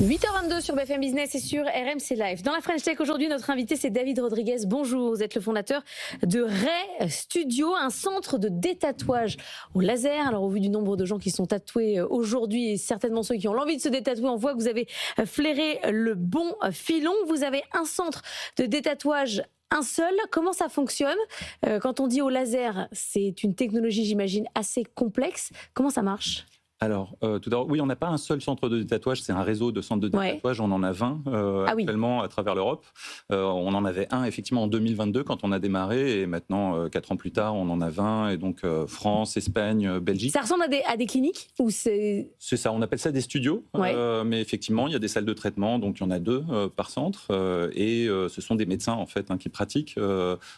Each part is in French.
8h22 sur BFM Business et sur RMC Live. Dans la French Tech aujourd'hui, notre invité c'est David Rodriguez. Bonjour, vous êtes le fondateur de Ray Studio, un centre de détatouage au laser. Alors au vu du nombre de gens qui sont tatoués aujourd'hui et certainement ceux qui ont l'envie de se détatouer, on voit que vous avez flairé le bon filon. Vous avez un centre de détatouage, un seul. Comment ça fonctionne? Quand on dit au laser, c'est une technologie, j'imagine, assez complexe. Comment ça marche? Alors, tout d'abord, oui, on n'a pas un seul centre de détatouage, c'est un réseau de centres de détatouage. On en a 20 actuellement à travers l'Europe. On en avait un effectivement en 2022 quand on a démarré, et maintenant, 4 ans plus tard, on en a 20, et donc France, Espagne, Belgique. Ça ressemble à des cliniques ou c'est ça, on appelle ça des studios, mais effectivement, il y a des salles de traitement, donc il y en a 2 par centre, et ce sont des médecins en fait qui pratiquent.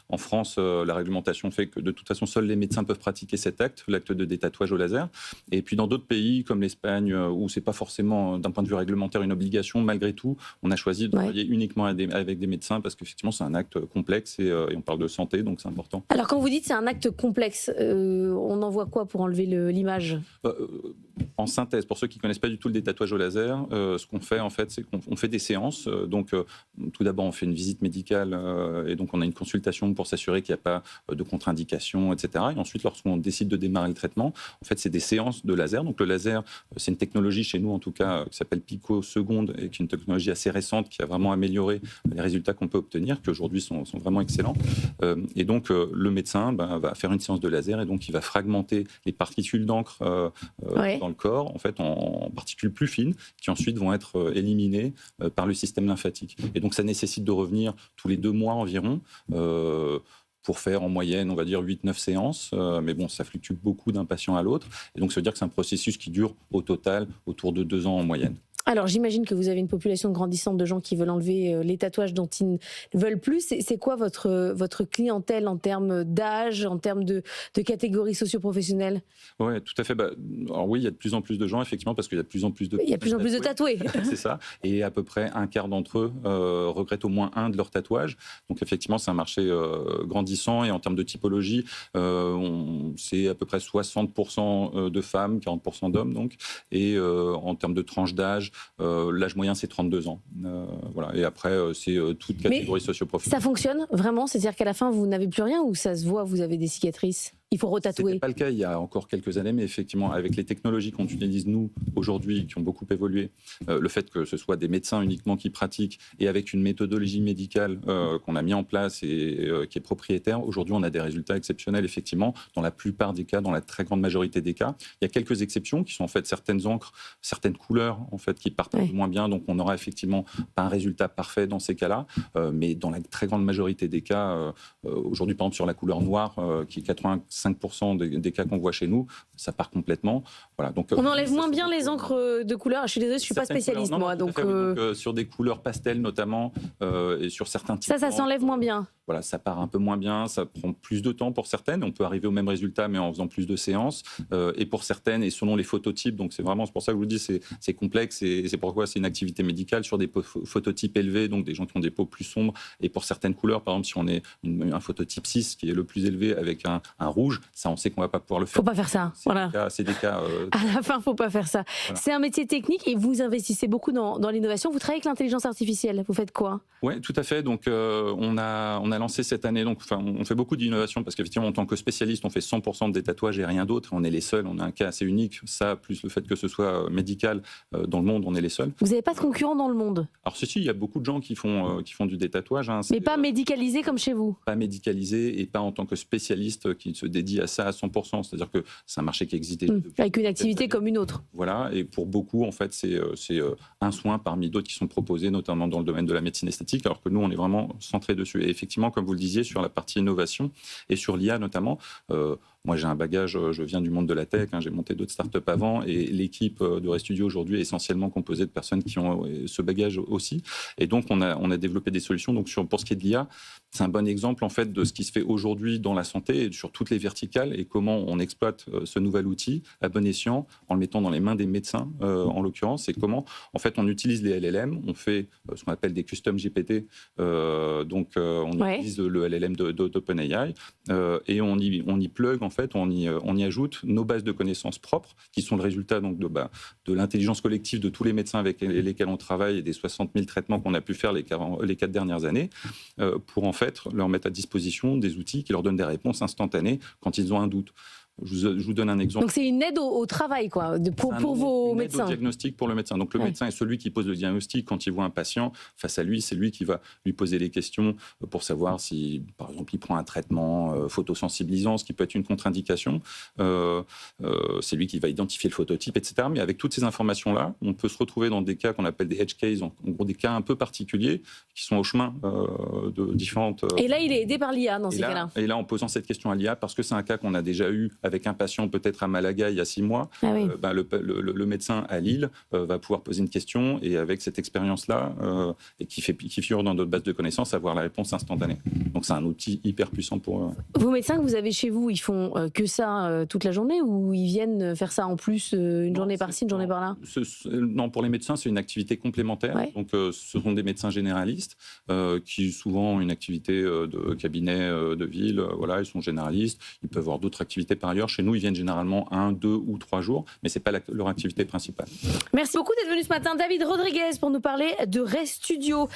En France, la réglementation fait que de toute façon, seuls les médecins peuvent pratiquer cet acte, l'acte de détatouage au laser. Et puis dans d'autres pays comme l'Espagne, où c'est pas forcément d'un point de vue réglementaire une obligation, malgré tout, on a choisi de travailler uniquement avec des médecins parce qu'effectivement c'est un acte complexe et on parle de santé, donc c'est important. Alors quand vous dites c'est un acte complexe, on en voit quoi pour enlever l'image? En synthèse, pour ceux qui ne connaissent pas du tout le détatouage au laser, ce qu'on fait en fait, c'est qu'on fait des séances. Donc tout d'abord on fait une visite médicale et donc on a une consultation pour s'assurer qu'il n'y a pas de contre-indication, etc. Et ensuite lorsqu'on décide de démarrer le traitement, en fait c'est des séances de laser. Donc le laser, c'est une technologie chez nous en tout cas qui s'appelle picoseconde et qui est une technologie assez récente qui a vraiment amélioré les résultats qu'on peut obtenir, qui aujourd'hui sont vraiment excellents. Et donc le médecin va faire une séance de laser et donc il va fragmenter les particules d'encre dans le corps, en fait, en particules plus fines, qui ensuite vont être éliminées par le système lymphatique. Et donc ça nécessite de revenir tous les 2 mois environ, pour faire en moyenne, on va dire 8-9 séances, mais bon, ça fluctue beaucoup d'un patient à l'autre. Et donc ça veut dire que c'est un processus qui dure au total autour de 2 ans en moyenne. Alors j'imagine que vous avez une population grandissante de gens qui veulent enlever les tatouages dont ils ne veulent plus. C'est quoi votre clientèle en termes d'âge, en termes de catégorie socio-professionnelle? Oui, tout à fait. Alors oui, il y a de plus en plus de gens, effectivement, parce qu'il y a de plus en plus de... Il y a de plus en plus de tatoués. C'est ça. Et à peu près un quart d'entre eux regrettent au moins un de leurs tatouages. Donc effectivement, c'est un marché grandissant. Et en termes de typologie, c'est à peu près 60% de femmes, 40% d'hommes. Donc. Et en termes de tranche d'âge, l'âge moyen, c'est 32 ans. Voilà. Et après, c'est toute catégorie socio-professionnelle. Ça fonctionne vraiment? C'est-à-dire qu'à la fin, vous n'avez plus rien ou ça se voit, vous avez des cicatrices? Il faut retatouer. C'était pas le cas il y a encore quelques années, mais effectivement, avec les technologies qu'on utilise nous aujourd'hui, qui ont beaucoup évolué, le fait que ce soit des médecins uniquement qui pratiquent et avec une méthodologie médicale qu'on a mis en place et qui est propriétaire, aujourd'hui, on a des résultats exceptionnels, effectivement, dans la plupart des cas, dans la très grande majorité des cas. Il y a quelques exceptions qui sont en fait certaines encres, certaines couleurs en fait qui partent un peu moins bien, donc on n'aura effectivement pas un résultat parfait dans ces cas-là, mais dans la très grande majorité des cas, aujourd'hui, par exemple, sur la couleur noire, qui est 85% des cas qu'on voit chez nous, ça part complètement. Voilà, donc, on enlève moins bien les encres de couleur. Je suis désolée, je ne suis pas spécialiste, moi. Donc, sur des couleurs pastel notamment, et sur certains types. Ça s'enlève moins bien. Voilà, ça part un peu moins bien, ça prend plus de temps pour certaines. On peut arriver au même résultat, mais en faisant plus de séances. Et pour certaines, et selon les phototypes, donc c'est pour ça que je vous dis, c'est complexe, et c'est pourquoi c'est une activité médicale sur des phototypes élevés, donc des gens qui ont des peaux plus sombres. Et pour certaines couleurs, par exemple, si on est un phototype 6 qui est le plus élevé avec un rouge, ça, on sait qu'on ne va pas pouvoir le faire. Faut pas faire ça. Voilà. C'est des cas. À la fin, faut pas faire ça. Voilà. C'est un métier technique et vous investissez beaucoup dans l'innovation. Vous travaillez avec l'intelligence artificielle. Vous faites quoi? Oui, tout à fait. Donc, on a lancé cette année. Donc, on fait beaucoup d'innovation parce qu'effectivement, en tant que spécialiste, on fait 100% des tatouages et rien d'autre. On est les seuls. On a un cas assez unique. Ça, plus le fait que ce soit médical dans le monde, on est les seuls. Vous n'avez pas de concurrents dans le monde? Alors, il y a beaucoup de gens qui font du détatouage. Hein. Mais pas médicalisé comme chez vous? Pas médicalisé et pas en tant que spécialiste qui se dédie à ça à 100%. C'est-à-dire que c'est un marché qui existe depuis avec une activité comme une autre. Voilà. Et pour beaucoup, en fait, c'est un soin parmi d'autres qui sont proposés, notamment dans le domaine de la médecine esthétique, alors que nous, on est vraiment centré dessus. Et effectivement, comme vous le disiez, sur la partie innovation et sur l'IA notamment, moi, j'ai un bagage, je viens du monde de la tech, j'ai monté d'autres startups avant, et l'équipe de Ray Studio aujourd'hui est essentiellement composée de personnes qui ont ce bagage aussi. Et donc, on a développé des solutions. Donc, pour ce qui est de l'IA, c'est un bon exemple en fait de ce qui se fait aujourd'hui dans la santé et sur toutes les verticales et comment on exploite ce nouvel outil à bon escient en le mettant dans les mains des médecins en l'occurrence, et comment en fait on utilise les LLM, on fait ce qu'on appelle des custom GPT, on utilise le LLM d'OpenAI et on y plug en fait, on y ajoute nos bases de connaissances propres, qui sont le résultat donc, de l'intelligence collective de tous les médecins avec lesquels on travaille et des 60 000 traitements qu'on a pu faire les 4 dernières années, pour en fait leur mettre à disposition des outils qui leur donnent des réponses instantanées quand ils ont un doute. Je vous donne un exemple. Donc c'est une aide au travail, quoi, pour vos médecins. Une aide au diagnostic pour le médecin. Donc le médecin est celui qui pose le diagnostic quand il voit un patient. Face à lui, c'est lui qui va lui poser les questions pour savoir si, par exemple, il prend un traitement photosensibilisant, ce qui peut être une contre-indication. C'est lui qui va identifier le phototype, etc. Mais avec toutes ces informations-là, on peut se retrouver dans des cas qu'on appelle des edge cases, en gros des cas un peu particuliers qui sont au chemin de différentes... Et là, il est aidé par l'IA dans ces cas-là. Et là, en posant cette question à l'IA, parce que c'est un cas qu'on a déjà eu avec un patient peut-être à Malaga il y a 6 mois, le médecin à Lille va pouvoir poser une question et avec cette expérience-là, et qui figure dans notre base de connaissances, avoir la réponse instantanée. Donc c'est un outil hyper puissant pour eux. Vos médecins que vous avez chez vous, ils font que ça toute la journée ou ils viennent faire ça en plus une journée par-ci, une journée par-là? Non, pour les médecins, c'est une activité complémentaire. Ouais. Donc ce sont des médecins généralistes qui souvent ont une activité de cabinet de ville. Voilà, ils sont généralistes. Ils peuvent avoir d'autres activités par ailleurs. Chez nous, ils viennent généralement 1, 2 ou 3 jours, mais ce n'est pas leur activité principale. Merci beaucoup d'être venu ce matin, David Rodriguez, pour nous parler de RayStudio.